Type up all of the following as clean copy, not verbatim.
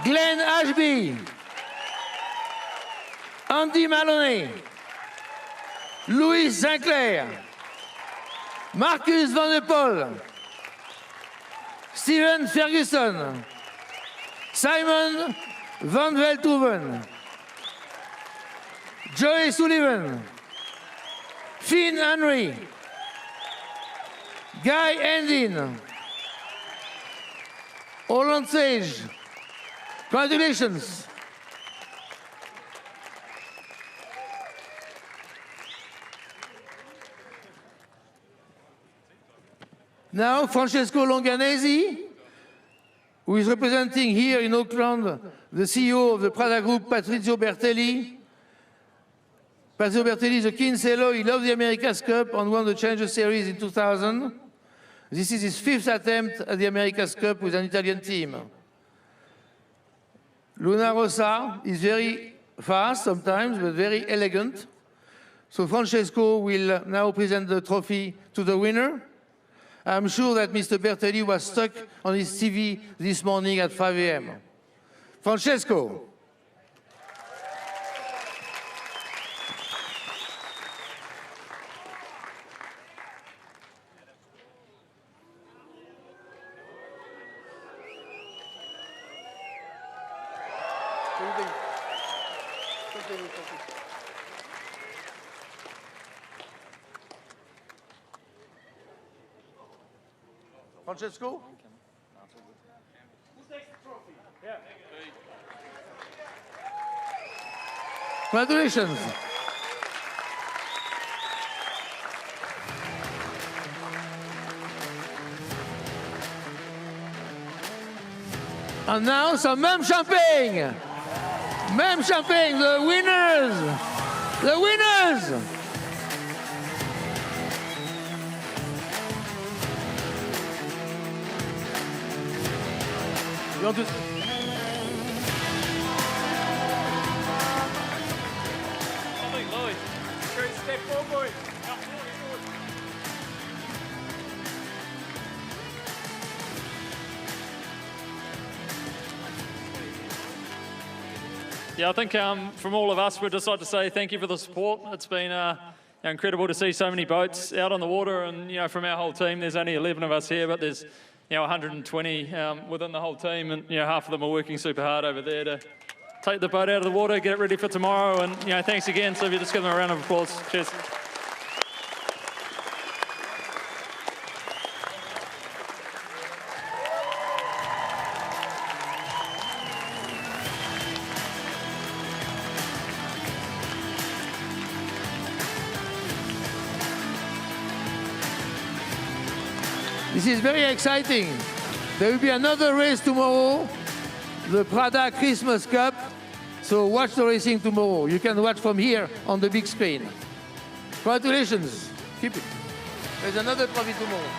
Glenn Ashby, Andy Maloney, Louis Sinclair, Marcus Van der Poel, Steven Ferguson, Simon Van Velthoven, Joey Sullivan, Finn Henry, Guy Endin, Holland Sage. Congratulations. Now, Francesco Longanesi, who is representing here in Auckland the CEO of the Prada Group, Patrizio Bertelli. Patrizio Bertelli is a keen sailor. He loved the America's Cup and won the Challenger Series in 2000. This is his 5th attempt at the America's Cup with an Italian team. Luna Rossa is very fast sometimes, but very elegant. So Francesco will now present the trophy to the winner. I'm sure that Mr. Bertelli was stuck on his TV this morning at 5 a.m. Francesco. Francesco? Who takes the trophy? Yeah. Congratulations. And now some Même Champagne. Même Champagne, the winners. The winners. You want to... Louis. Great step forward. Yeah, I think from all of us, we'd just like to say thank you for the support. It's been incredible to see so many boats out on the water, and from our whole team, there's only 11 of us here, but there's 120 within the whole team, and half of them are working super hard over there to take the boat out of the water, get it ready for tomorrow, and thanks again. So if you just give them a round of applause. Cheers. This is very exciting. There will be another race tomorrow, the Prada Christmas Cup. So watch the racing tomorrow. You can watch from here on the big screen. Congratulations. Keep it. There's another trophy tomorrow.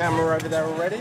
Camera over there already.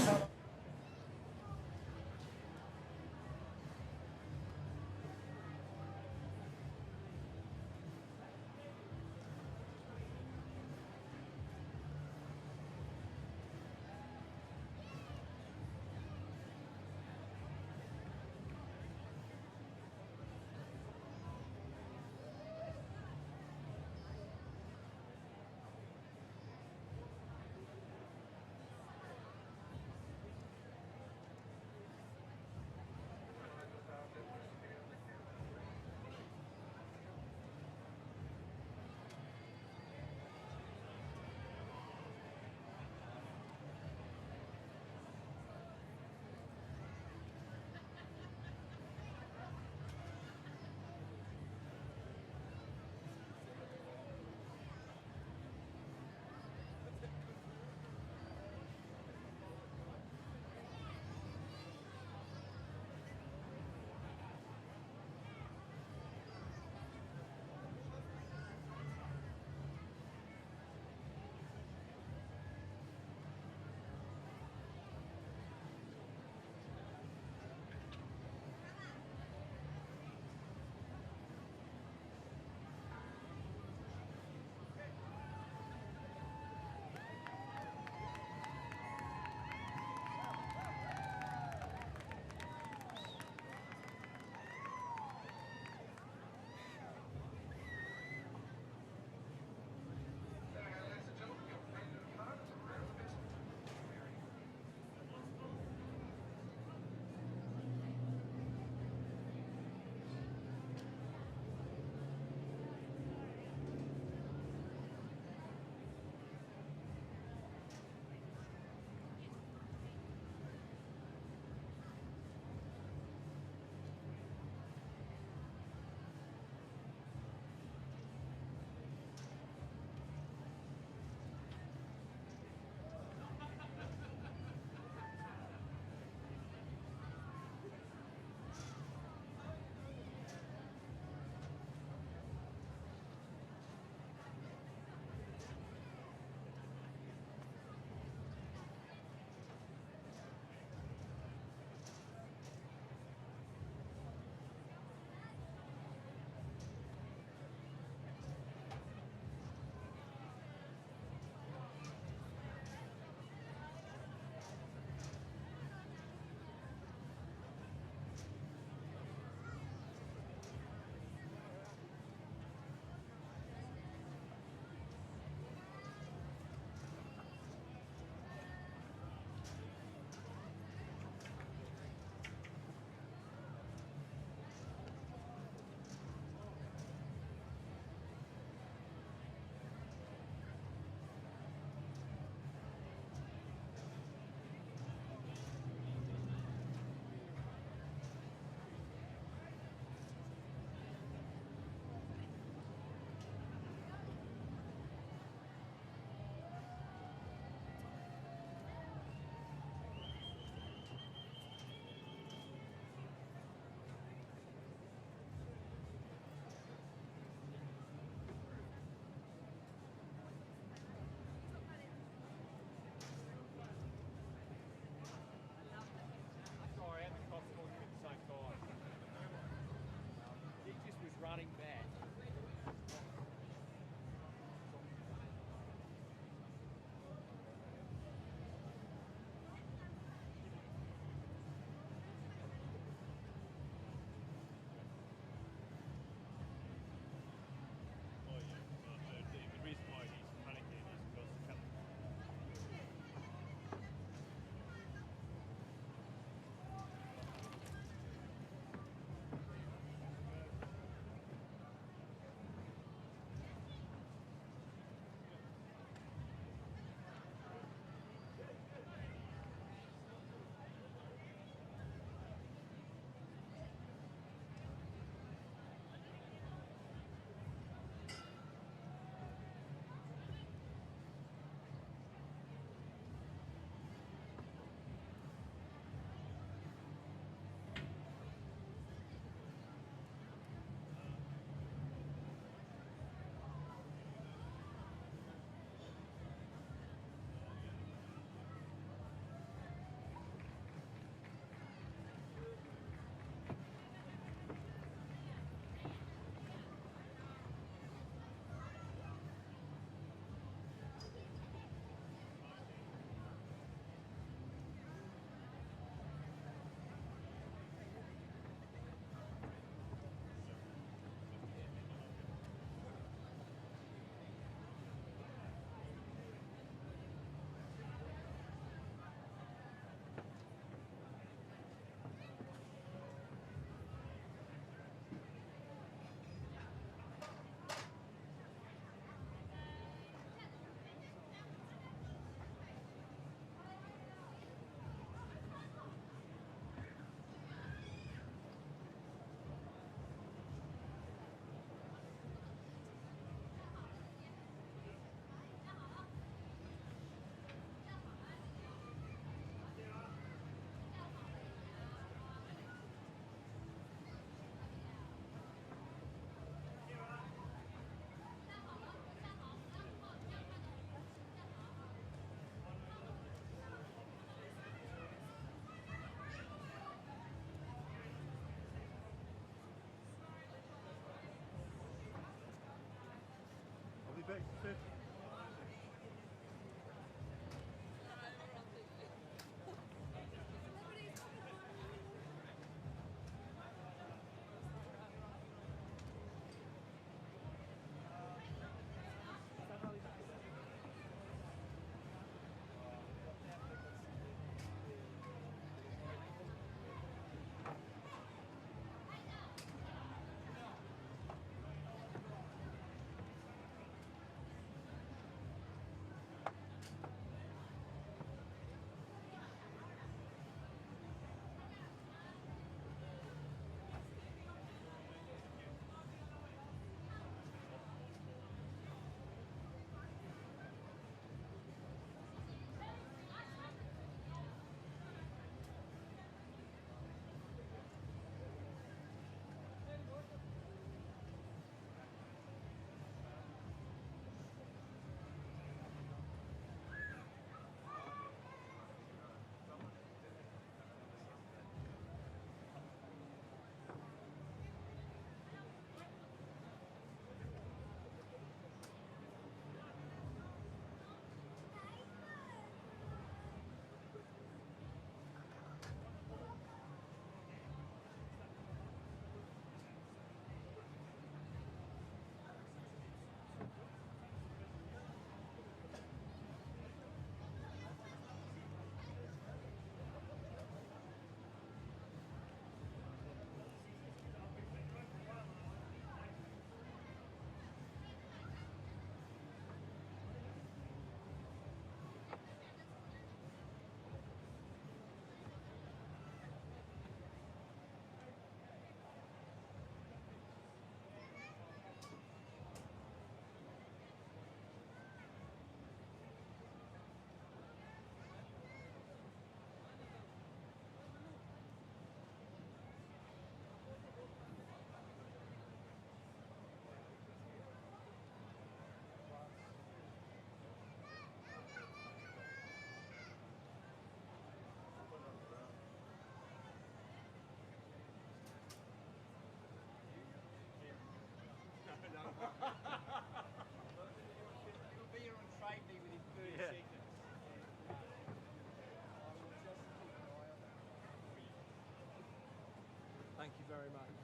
very much.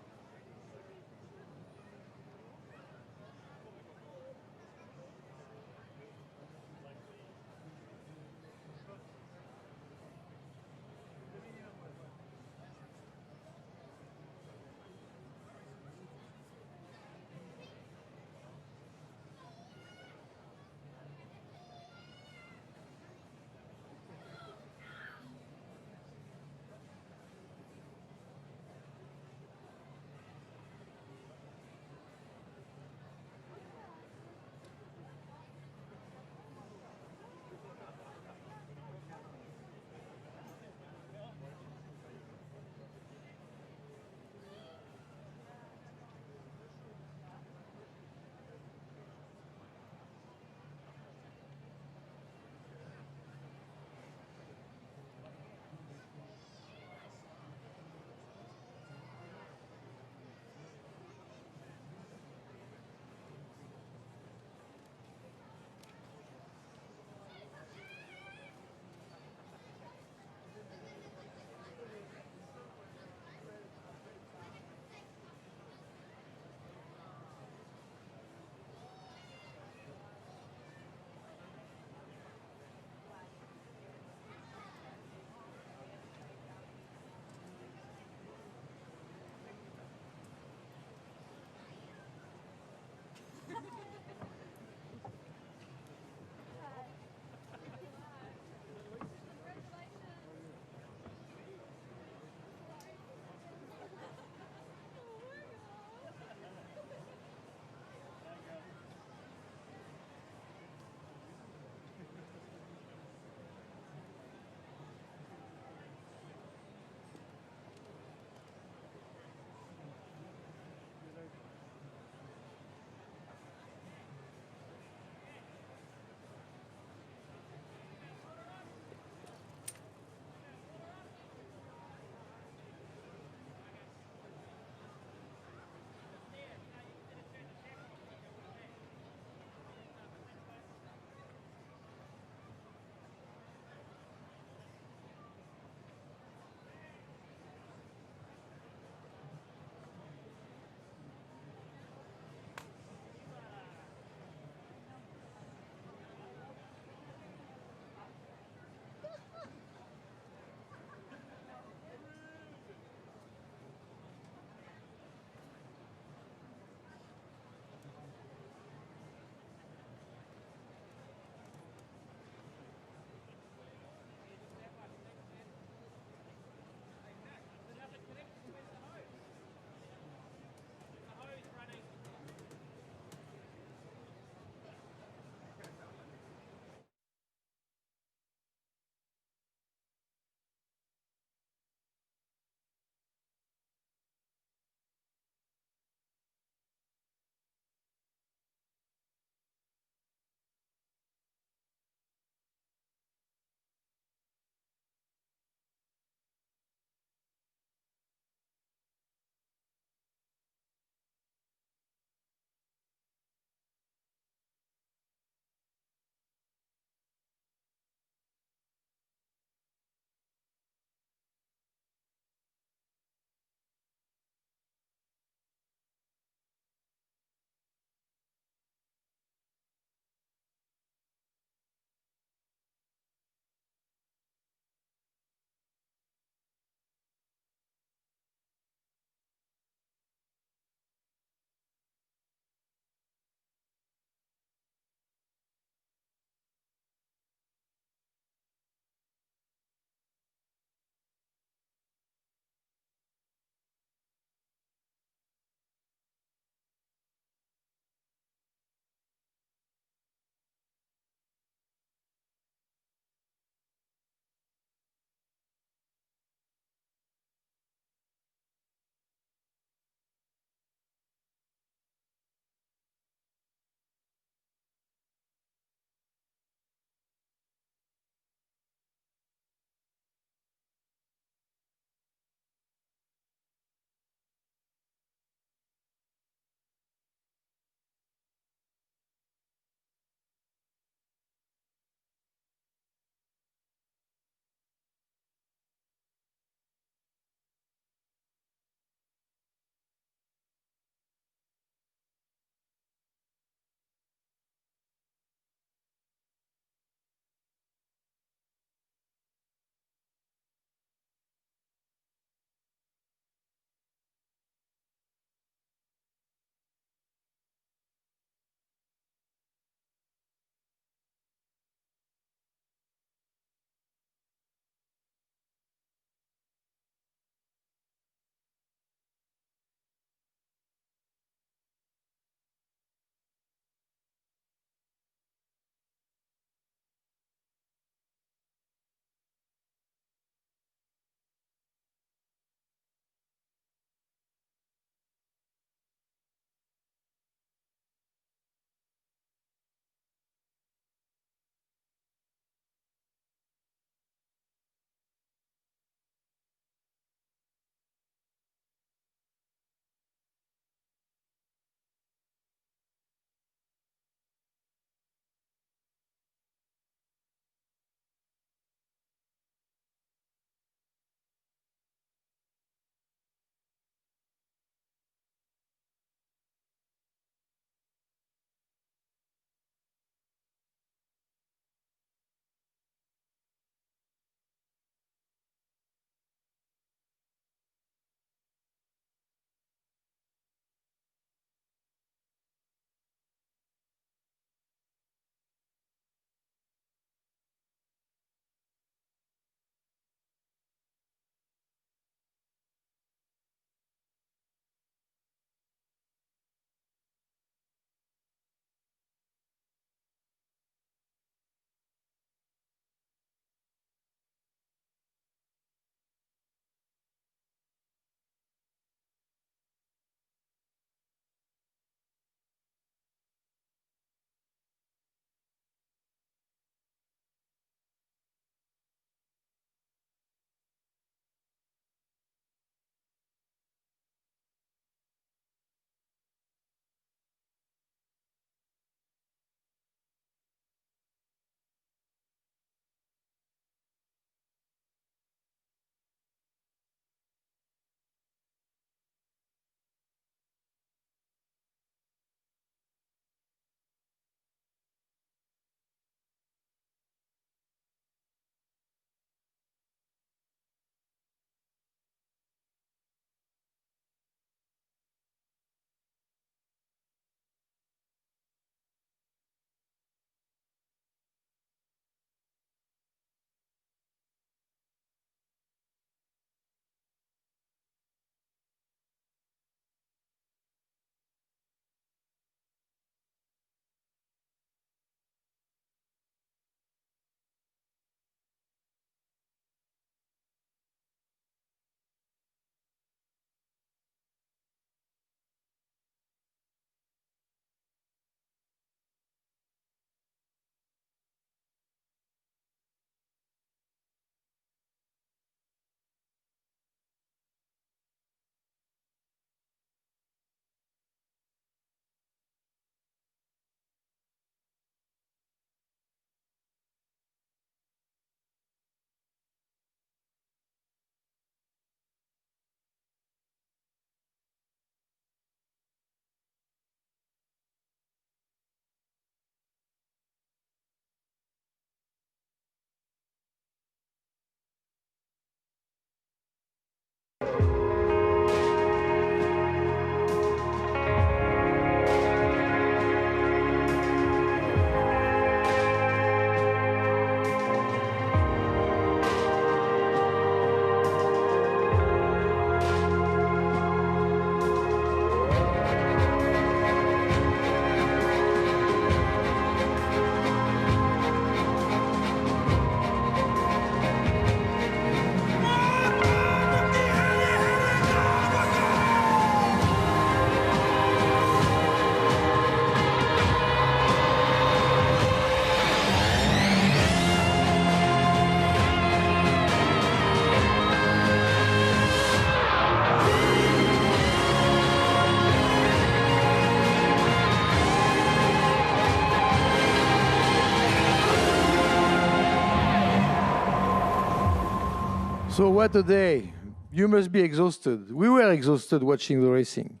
So what a day. You must be exhausted. We were exhausted watching the racing.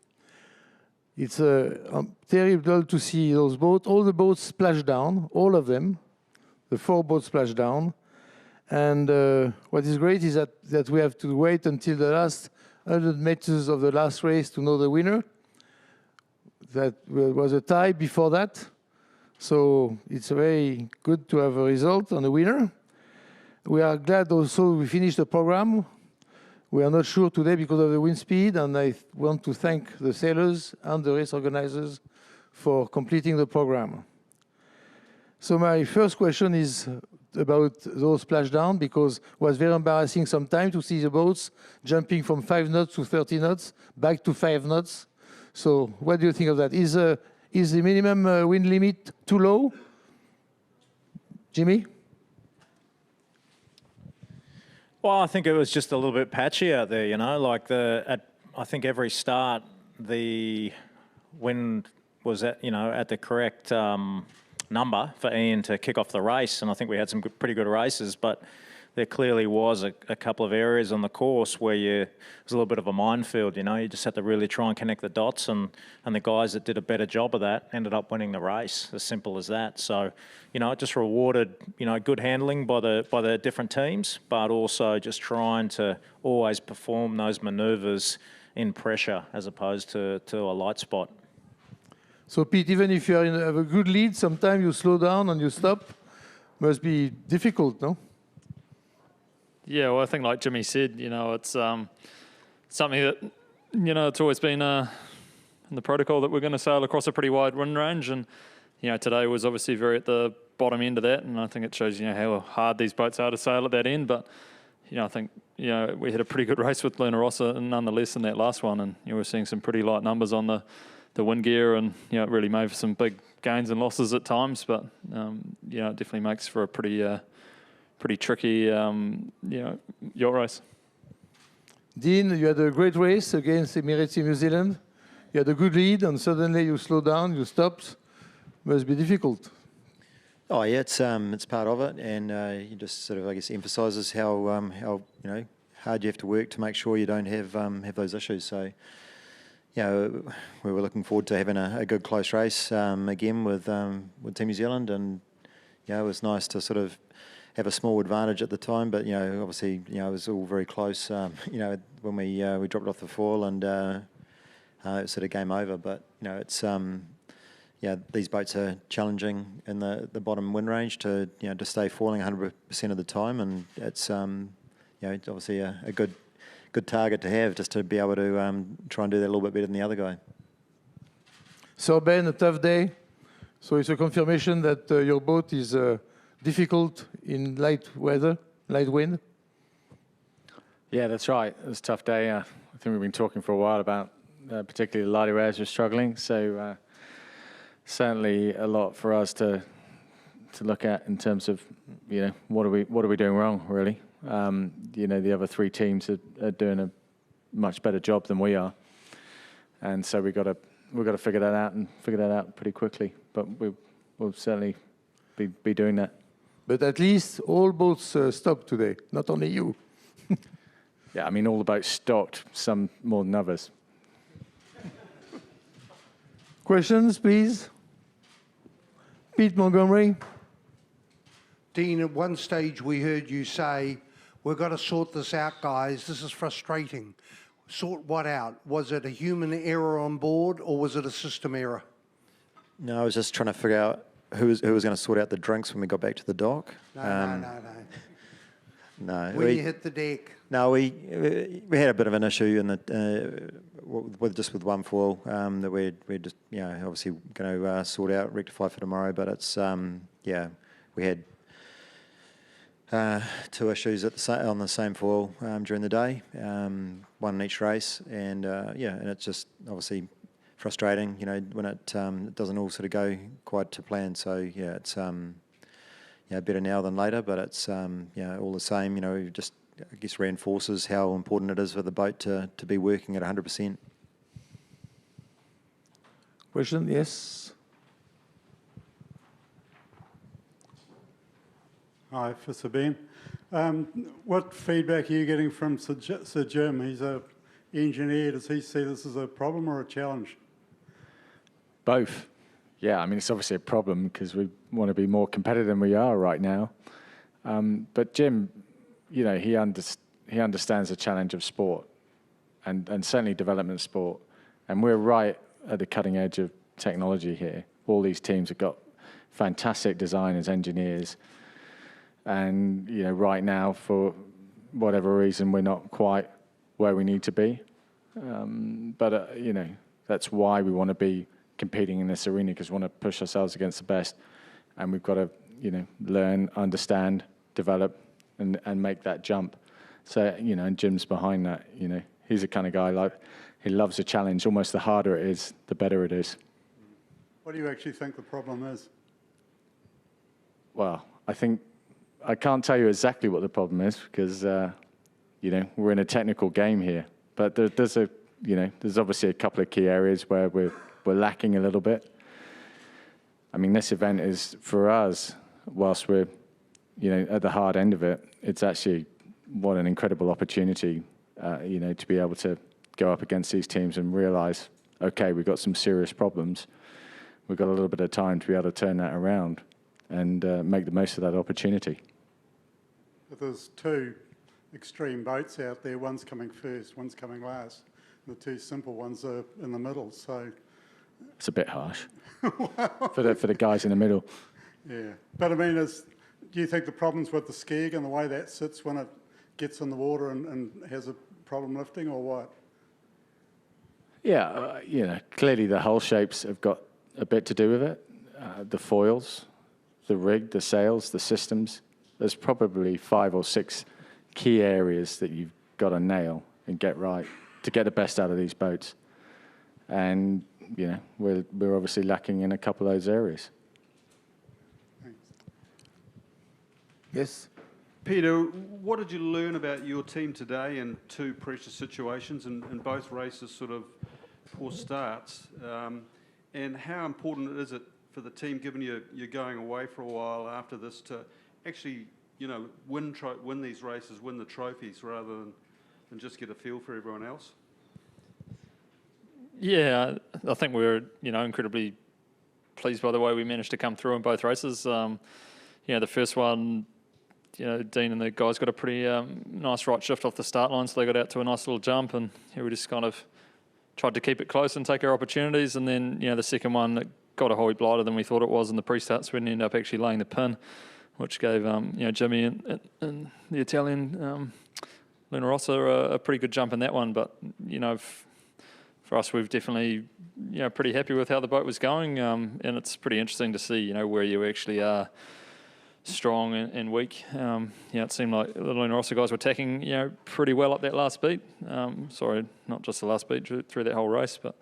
It's terrible to see those boats. All the boats splash down, all of them. The 4 boats splash down. And what is great is that we have to wait until the last 100 meters of the last race to know the winner. That was a tie before that. So it's very good to have a result on the winner. We are glad also we finished the program. We are not sure today because of the wind speed, and I want to thank the sailors and the race organizers for completing the program. So my first question is about those splashdown, because it was very embarrassing sometimes to see the boats jumping from 5 knots to 30 knots, back to 5 knots. So what do you think of that? Is the minimum wind limit too low? Jimmy? Well, I think it was just a little bit patchy out there, you know, like I think every start, the wind was at the correct number for Ian to kick off the race. And I think we had some pretty good races, but there clearly was a couple of areas on the course where it was a little bit of a minefield, you know. You just had to really try and connect the dots, and the guys that did a better job of that ended up winning the race, as simple as that. So, you know, it just rewarded, you know, good handling by the different teams, but also just trying to always perform those manoeuvres in pressure as opposed to a light spot. So Pete, even if you have a good lead, sometimes you slow down and you stop. Must be difficult, no? Yeah, well, I think like Jimmy said, you know, it's something that, you know, it's always been in the protocol that we're going to sail across a pretty wide wind range. And, you know, today was obviously very at the bottom end of that. And I think it shows, you know, how hard these boats are to sail at that end. But, you know, I think, you know, we had a pretty good race with Luna Rossa nonetheless in that last one. And, you know, we're seeing some pretty light numbers on the wind gear. And, you know, it really made for some big gains and losses at times. But, you know, it definitely makes for a pretty tricky, you know, yacht race. Dean, you had a great race against Emirates Team New Zealand. You had a good lead, and suddenly you slow down, you stopped. Must be difficult. Oh yeah, it's part of it, and it just sort of, I guess, emphasises how you know, hard you have to work to make sure you don't have those issues. So, you know, we were looking forward to having a good close race again with Team New Zealand, and you know, it was nice to sort of have a small advantage at the time, but you know, obviously, you know, it was all very close. You know, when we dropped off the foil, and it was sort of game over. But you know, it's yeah, these boats are challenging in the bottom wind range to stay foiling 100% of the time, and it's you know, it's obviously a good target to have, just to be able to try and do that a little bit better than the other guy. So Ben, a tough day. So it's a confirmation that your boat is difficult in light weather, light wind. Yeah, that's right. It was a tough day. I think we've been talking for a while about particularly the lighter airs were struggling. So certainly a lot for us to look at in terms of, you know, what are we doing wrong, really. You know, the other 3 teams are doing a much better job than we are, and so we've got to figure that out pretty quickly. But we'll certainly be doing that. But at least all boats stopped today, not only you. Yeah, I mean, all the boats stopped, some more than others. Questions, please? Pete Montgomery. Dean, at one stage we heard you say, we've got to sort this out, guys. This is frustrating. Sort what out? Was it a human error on board, or was it a system error? No, I was just trying to figure out who was going to sort out the drinks when we got back to the dock. No. No. When you hit the deck. No, we had a bit of an issue in with one foil that we're just, you know, obviously going to sort out, rectify for tomorrow. But it's yeah, we had 2 issues on the same foil during the day, one in each race, and yeah, and it's just obviously frustrating, you know, when it doesn't all sort of go quite to plan. So yeah, it's yeah, better now than later, but it's yeah, all the same, you know, it just, I guess, reinforces how important it is for the boat to be working at 100%. Question, yes? Hi, for Sabine. What feedback are you getting from Sir Jim? He's an engineer. Does he see this as a problem or a challenge? Both. Yeah, I mean, it's obviously a problem because we want to be more competitive than we are right now. But Jim, you know, he understands the challenge of sport and certainly development sport. And we're right at the cutting edge of technology here. All these teams have got fantastic designers, engineers. And, you know, right now, for whatever reason, we're not quite where we need to be. But you know, that's why we want to be competing in this arena, because we want to push ourselves against the best. And we've got to, you know, learn, understand, develop, and make that jump. So, you know, and Jim's behind that, you know. He's the kind of guy, like, he loves a challenge. Almost the harder it is, the better it is. What do you actually think the problem is? Well, I can't tell you exactly what the problem is because, you know, we're in a technical game here. But there's obviously a couple of key areas where we're lacking a little bit. I mean, this event is, for us, whilst we're, you know, at the hard end of it, it's actually what an incredible opportunity, you know, to be able to go up against these teams and realize, okay, we've got some serious problems. We've got a little bit of time to be able to turn that around and make the most of that opportunity. But there's two extreme boats out there. One's coming first, one's coming last. The two simple ones are in the middle, so... It's a bit harsh for the guys in the middle. Yeah, but I mean, do you think the problem's with the skeg and the way that sits when it gets in the water and has a problem lifting, or what? Yeah, you know, clearly the hull shapes have got a bit to do with it. The foils, the rig, the sails, the systems. There's probably 5 or 6 key areas that you've got to nail and get right to get the best out of these boats. And, you know, we're obviously lacking in a couple of those areas. Thanks. Yes. Peter, what did you learn about your team today in 2 pressure situations and both races sort of poor starts? And how important is it for the team, given you're going away for a while after this, to actually, you know, win these races, win the trophies, rather than just get a feel for everyone else? Yeah, I think we're, you know, incredibly pleased by the way we managed to come through in both races. You know, the first one, you know, Dean and the guys got a pretty nice right shift off the start line, so they got out to a nice little jump, and we just kind of tried to keep it close and take our opportunities. And then, you know, the second one that got a whole heap lighter than we thought it was in the pre-starts, we ended up actually laying the pin, which gave, you know, Jimmy and the Italian Luna Rossa a pretty good jump in that one. But, you know, for us, we've definitely, you know, pretty happy with how the boat was going, and it's pretty interesting to see, you know, where you actually are strong and weak. You know, it seemed like the Luna Rossa guys were attacking, you know, pretty well up that last beat. Sorry, not just the last beat, through that whole race, but,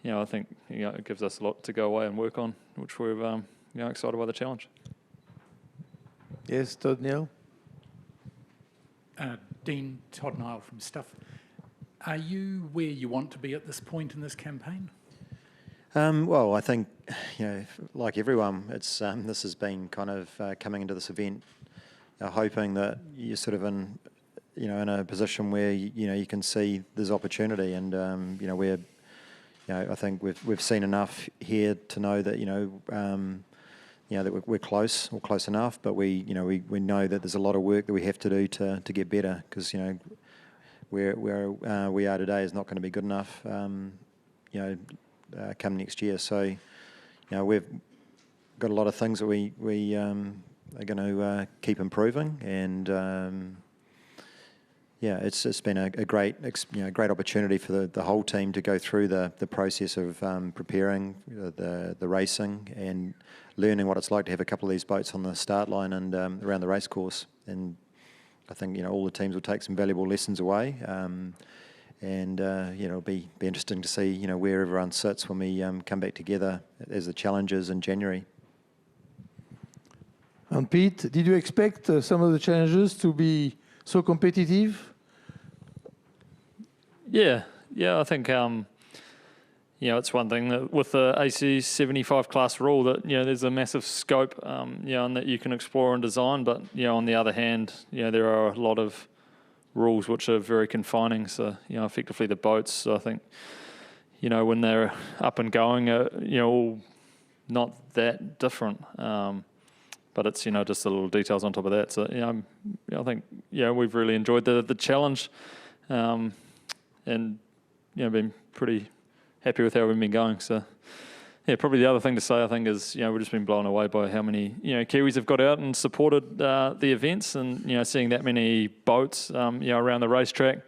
you know, I think, you know, it gives us a lot to go away and work on, which we're, you know, excited by the challenge. Yes, Todd Neal. Dean, Todd Nile from Stuff. Are you where you want to be at this point in this campaign? Well, I think, you know, like everyone, it's this has been kind of coming into this event, hoping that you're sort of in, you know, in a position where you know you can see there's opportunity, and you know we're, you know, I think we've seen enough here to know that you know that we're close or close enough, but we know that there's a lot of work that we have to do to get better, because you know where we are today is not going to be good enough, you know, come next year. So, you know, we've got a lot of things that we are going to keep improving, and yeah, it's been a great great opportunity for the whole team to go through the process of preparing the racing and learning what it's like to have a couple of these boats on the start line and around the race course. And I think, you know, all the teams will take some valuable lessons away, and you know, it'll be interesting to see, you know, where everyone sits when we come back together as the challengers in January. And Pete, did you expect some of the challenges to be so competitive? Yeah, I think, you it's one thing that with the AC 75 class rule that, there's a massive scope, and that you can explore and design. But, on the other hand, there are a lot of rules which are very confining. So, effectively the boats, I think, when they're up and going, all not that different. But it's, just the little details on top of that. So, I think, we've really enjoyed the challenge, and, been pretty happy with how we've been going. So, probably the other thing to say, I think, is, we've just been blown away by how many, Kiwis have got out and supported the events, and, seeing that many boats, around the racetrack,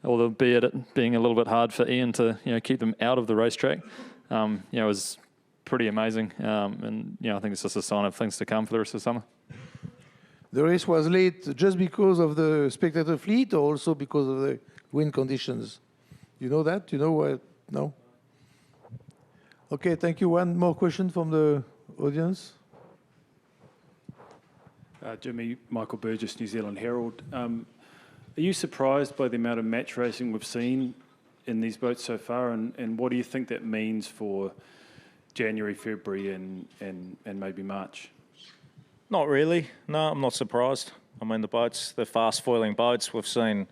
albeit it being a little bit hard for Ian to, keep them out of the racetrack, was pretty amazing. And, I think it's just a sign of things to come for the rest of the summer. The race was late just because of the spectator fleet or also because of the wind conditions? You know that? You know what? No? Okay, thank you. One more question from the audience. Jimmy, Michael Burgess, New Zealand Herald. Are you surprised by the amount of match racing we've seen in these boats so far, and what do you think that means for January, February and maybe March? Not really. No, I'm not surprised. I mean, the boats, the fast foiling boats, we've seen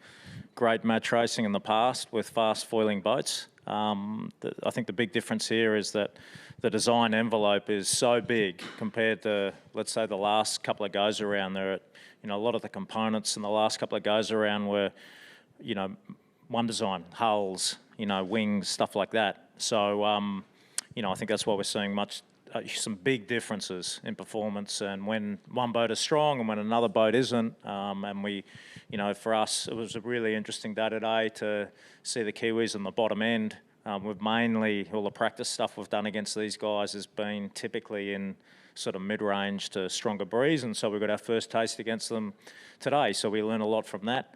great match racing in the past with fast foiling boats. I think the big difference here is that the design envelope is so big compared to, let's say, the last couple of goes around. There, a lot of the components in the last couple of goes around were, one design, hulls, wings, stuff like that. So, I think that's why we're seeing some big differences in performance, and when one boat is strong and when another boat isn't. And we, for us, it was a really interesting day today to see the Kiwis on the bottom end. We've mainly, all the practice stuff we've done against these guys has been typically in sort of mid-range to stronger breeze, and so we got our first taste against them today. So we learned a lot from that.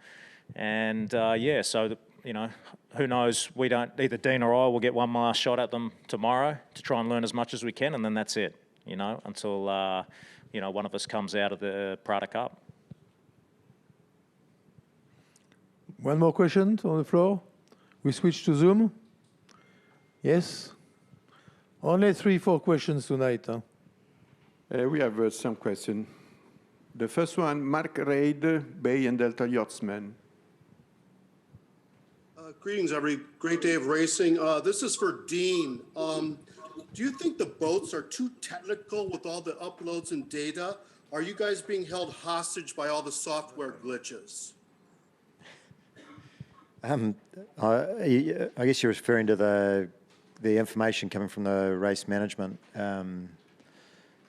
And so who knows, either Dean or I will get one last shot at them tomorrow to try and learn as much as we can, and then that's it, until, one of us comes out of the Prada Cup. One more question on the floor. We switch to Zoom. Yes? Only 3-4 questions tonight. Huh? We have some questions. The first one, Mark Reid, Bay and Delta Yachtsman. Greetings, everybody. Great day of racing. This is for Dean. Do you think the boats are too technical with all the uploads and data? Are you guys being held hostage by all the software glitches? I guess you're referring to the information coming from the race management.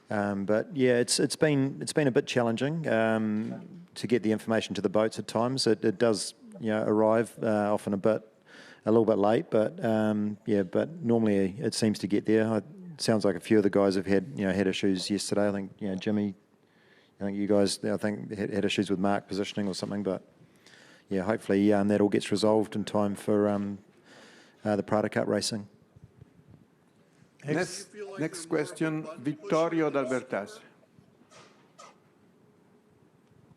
But yeah, it's been a bit challenging to get the information to the boats at times. It does arrive often a little bit late, but but normally it seems to get there. It sounds like a few of the guys have had had issues yesterday. I think Jimmy, I think you guys had issues with mark positioning or something, but yeah, hopefully that all gets resolved in time for the Prada Cup racing. Next question, Vittorio D'Albertas.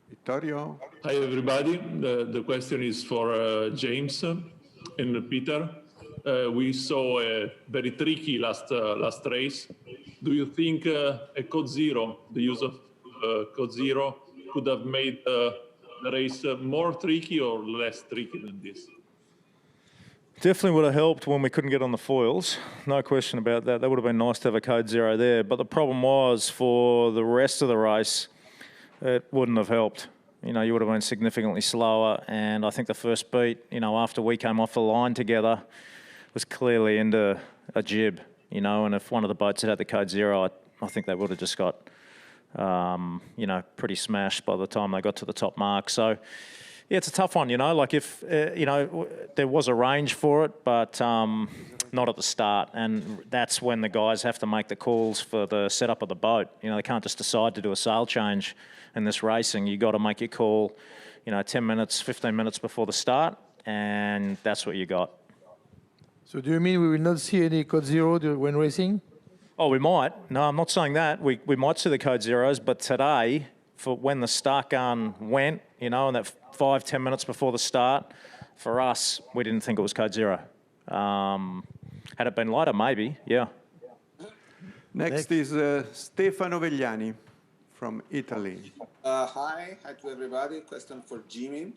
Vittorio. Hi, everybody. The question is for James and Peter. We saw a very tricky last race. Do you think a code zero, the use of code zero, could have made the race more tricky or less tricky than this? Definitely would have helped when we couldn't get on the foils. No question about that. That would have been nice to have a code zero there. But the problem was for the rest of the race, it wouldn't have helped. You would have been significantly slower. And I think the first beat, after we came off the line together, was clearly into a jib, and if one of the boats had the code zero, I think they would have just got, pretty smashed by the time they got to the top mark. So, yeah, it's a tough one, like if, there was a range for it, but not at the start. And that's when the guys have to make the calls for the setup of the boat. They can't just decide to do a sail change in this racing. You got to make your call, 10 minutes, 15 minutes before the start, and that's what you got. So do you mean we will not see any code zero when racing? Oh, we might. No, I'm not saying that. We might see the code zeros, but today, for when the start gun went, and that 5-10 minutes before the start, for us, we didn't think it was code zero. Had it been lighter, maybe, yeah. Next is Stefano Vegliani from Italy. Hi to everybody. Question for Jimmy.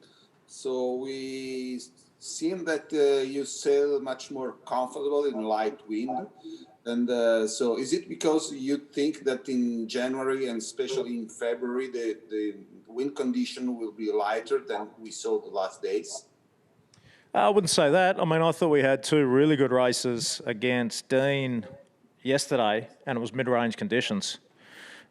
So we seem that you sail much more comfortable in light wind. And so is it because you think that in January and especially in February, the wind condition will be lighter than we saw the last days? I wouldn't say that. I mean, I thought we had two really good races against Dean yesterday, and it was mid-range conditions.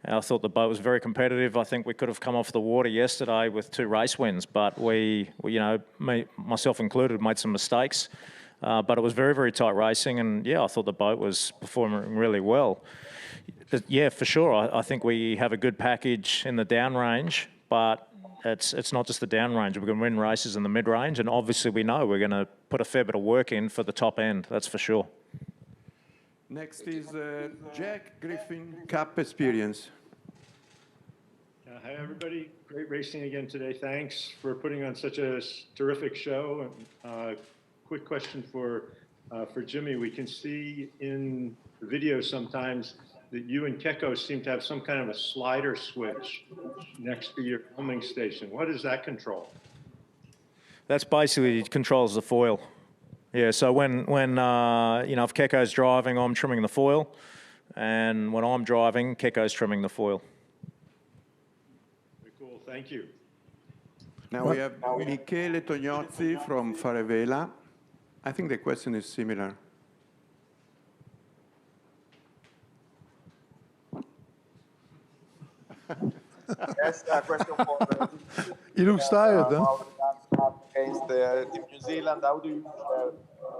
I thought the boat was very competitive. I think we could have come off the water yesterday with 2 race wins, but we you know, myself included, made some mistakes. But it was very, very tight racing, and yeah, I thought the boat was performing really well. Yeah, for sure. I think we have a good package in the downrange, but it's not just the downrange. We're going to win races in the mid-range, and obviously we know we're going to put a fair bit of work in for the top end. That's for sure. Next is Jack Griffin, Cup Experience. Hi, everybody. Great racing again today. Thanks for putting on such a terrific show. Quick question for Jimmy. We can see in the video sometimes that you and Keko seem to have some kind of a slider switch next to your filming station. What does that control? That's basically, it controls the foil. Yeah, so when you know, if Keko's driving, I'm trimming the foil, and when I'm driving, Keko's trimming the foil. Very cool, thank you. Now we have Michele Tognozzi from Farevela. I think the question is similar. Yes, a question for You look tired, huh? Against Team New Zealand, how do you share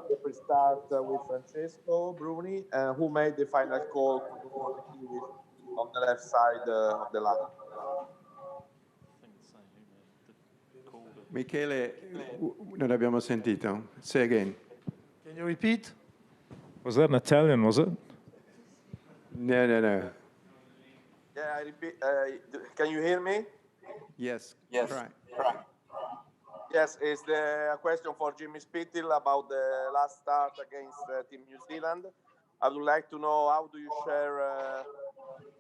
the pre-start with Francesco Bruni, who made the final call for the Kiwi on the left side of the line? Michele, non abbiamo sentito. Say again. Can you repeat? Was that in Italian, was it? No. Yeah, I repeat. Can you hear me? Yes. Yes. Right. Yes, it's a question for Jimmy Spittle about the last start against Team New Zealand. I would like to know how do you share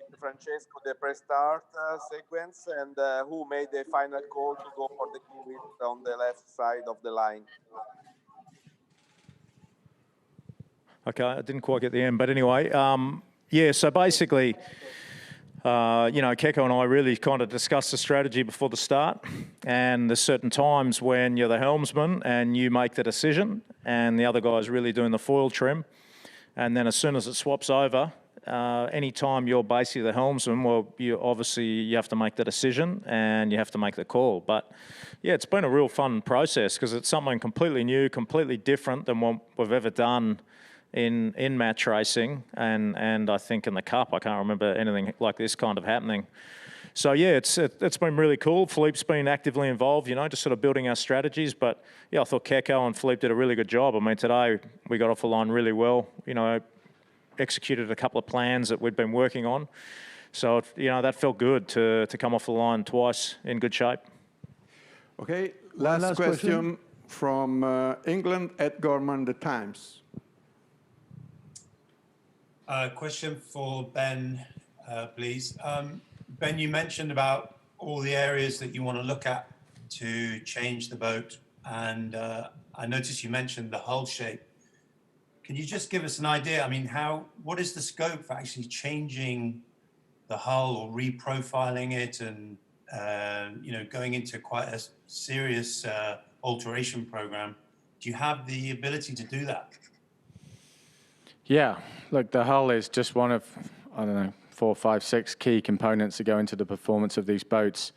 with Francesco the pre-start sequence, and who made the final call to go for the Kiwi on the left side of the line? Okay, I didn't quite get the end, but anyway, yeah, so basically, you know, Keko and I really kind of discussed the strategy before the start, and there's certain times when you're the helmsman and you make the decision, and the other guy's really doing the foil trim, and then as soon as it swaps over, any time you're basically the helmsman, well, you have to make the decision and you have to make the call. But yeah, it's been a real fun process because it's something completely new, completely different than what we've ever done in match racing, and I think in the Cup, I can't remember anything like this kind of happening. So yeah, it's been really cool. Philippe's been actively involved, you know, just sort of building our strategies. But yeah, I thought Keko and Philippe did a really good job. I mean, today we got off the line really well, you know, executed a couple of plans that we'd been working on. So, you know, that felt good to come off the line twice in good shape. Okay, last question from England, Ed Gorman, The Times. Question for Ben, please. Ben, you mentioned about all the areas that you want to look at to change the boat, and I noticed you mentioned the hull shape. Can you just give us an idea? I mean, what is the scope for actually changing the hull or reprofiling it, and you know, going into quite a serious alteration program? Do you have the ability to do that? Yeah, look, the hull is just one of, I don't know, 4, 5, 6 key components that go into the performance of these boats.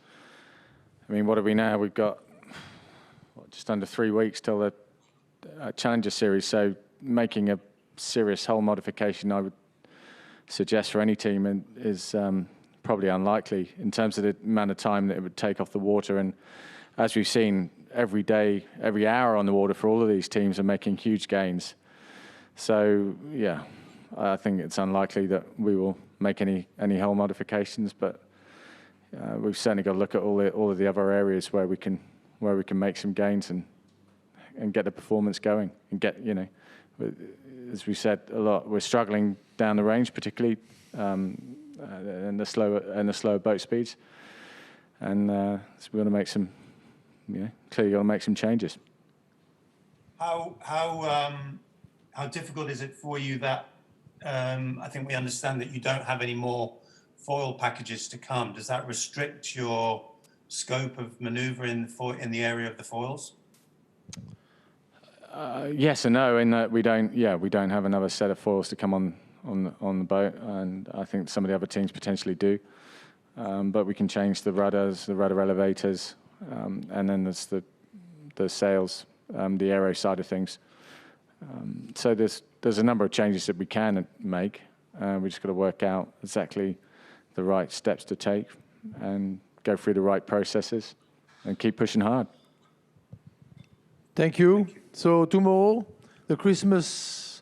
I mean, what do we know? We've got just under 3 weeks till the Challenger Series, so making a serious hull modification, I would suggest for any team, is probably unlikely in terms of the amount of time that it would take off the water. And as we've seen, every day, every hour on the water for all of these teams are making huge gains. So yeah, I think it's unlikely that we will make any hull modifications, but we've certainly got to look at all of the other areas where we can make some gains and get the performance going and get, you know, as we said a lot, we're struggling down the range, particularly in the slower boat speeds, and so we're going to make some, clearly got to make some changes. How difficult is it for you that I think we understand that you don't have any more foil packages to come? Does that restrict your scope of manoeuvre in the area of the foils? Yes and no, in that we don't have another set of foils to come on the boat, and I think some of the other teams potentially do. But we can change the rudders, the rudder elevators, and then there's the sails, the aero side of things. So there's a number of changes that we can make. We just got to work out exactly the right steps to take and go through the right processes and keep pushing hard. Thank you. So tomorrow, the Christmas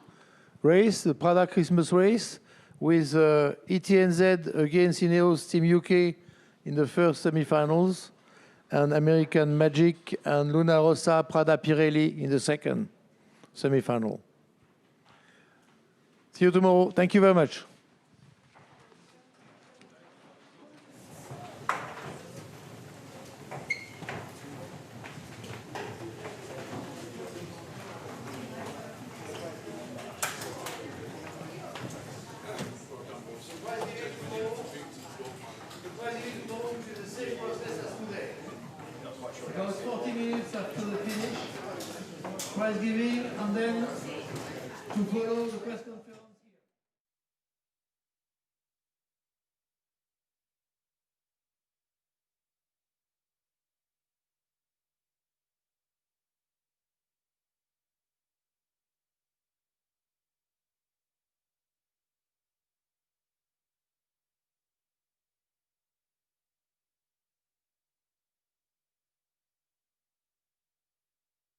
race, the Prada Christmas race, with ETNZ against Ineos Team UK in the first semi-finals, and American Magic and Luna Rossa Prada Pirelli in the second semi-final. See you tomorrow. Thank you very much. About 40 minutes after the finish, prize giving, and then to follow the press conference.